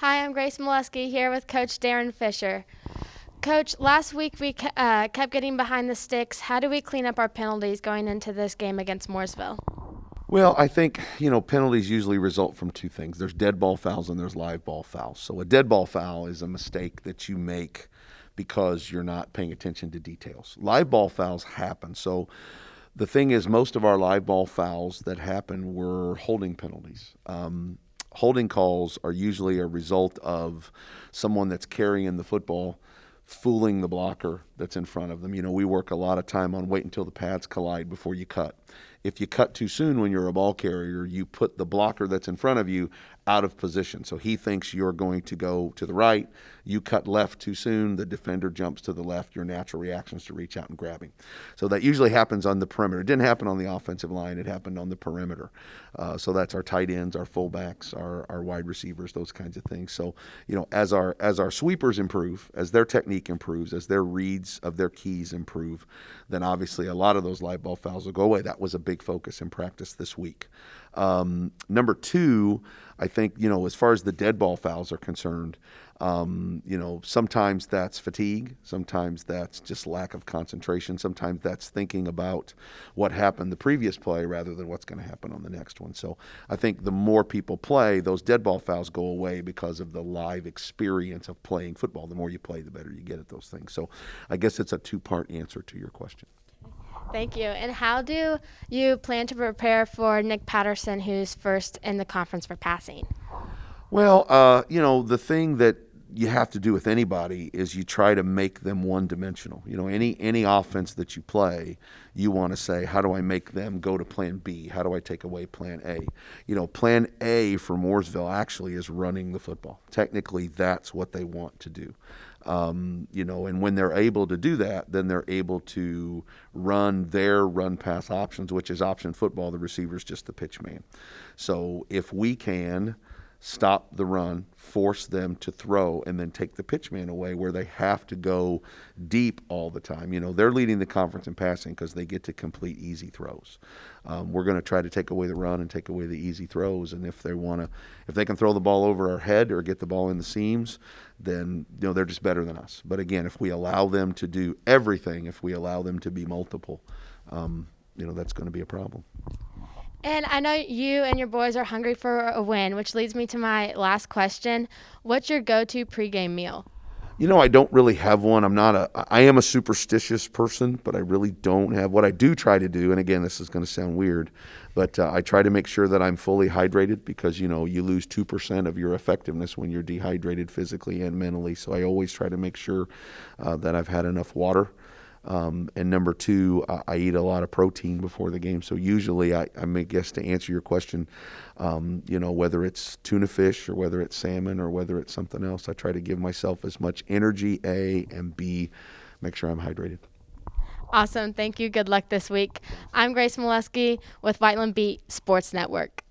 Hi, I'm Grace Meluskey here with Coach Darrin Fisher. Coach, last week we kept getting behind the sticks. How do we clean up our penalties going into this game against Mooresville? Well, I think, penalties usually result from two things. There's dead ball fouls and there's live ball fouls. So a dead ball foul is a mistake that you make because you're not paying attention to details. Live ball fouls happen. So the thing is, most of our live ball fouls that happen were holding penalties. Holding calls are usually a result of someone that's carrying the football fooling the blocker that's in front of them. We work a lot of time on wait until the pads collide before you cut. If you cut too soon when you're a ball carrier, you put the blocker that's in front of you out of position. So he thinks you're going to go to the right. You cut left too soon. The defender jumps to the left. Your natural reaction is to reach out and grab him. So that usually happens on the perimeter. It didn't happen on the offensive line. It happened on the perimeter. So that's our tight ends, our fullbacks, our wide receivers, those kinds of things. So, as our sweepers improve, as their technique improves, as their reads of their keys improve, then obviously a lot of those live ball fouls will go away. That was a big focus in practice this week. Number two, I think, as far as the dead ball fouls are concerned, sometimes that's fatigue. Sometimes that's just lack of concentration. Sometimes that's thinking about what happened the previous play rather than what's going to happen on the next one. So I think the more people play, those dead ball fouls go away because of the live experience of playing football. The more you play, the better you get at those things. So I guess it's a two-part answer to your question. Thank you. And how do you plan to prepare for Nick Patterson, who's first in the conference for passing? Well, the thing that you have to do with anybody is you try to make them one-dimensional. Any offense that you play, you want to say, how do I make them go to plan B? How do I take away plan A? Plan A for Mooresville actually is running the football. Technically, that's what they want to do. And when they're able to do that, then they're able to run their run-pass options, which is option football. The receiver's just the pitch man. So if we can stop the run, force them to throw, and then take the pitch man away where they have to go deep all the time. They're leading the conference in passing because they get to complete easy throws. We're going to try to take away the run and take away the easy throws. And if they can throw the ball over our head or get the ball in the seams, then they're just better than us. But again, if we allow them to do everything, if we allow them to be multiple, that's going to be a problem. And I know you and your boys are hungry for a win, which leads me to my last question. What's your go-to pregame meal? I don't really have one. I am a superstitious person, but I really don't have. What I do try to do, and again, this is going to sound weird, but I try to make sure that I'm fully hydrated because, you lose 2% of your effectiveness when you're dehydrated physically and mentally. So I always try to make sure that I've had enough water. And number two, I eat a lot of protein before the game. So usually, I guess to answer your question, whether it's tuna fish or whether it's salmon or whether it's something else, I try to give myself as much energy, A, and B, make sure I'm hydrated. Awesome. Thank you. Good luck this week. I'm Grace Meluskey with Whiteland Beat Sports Network.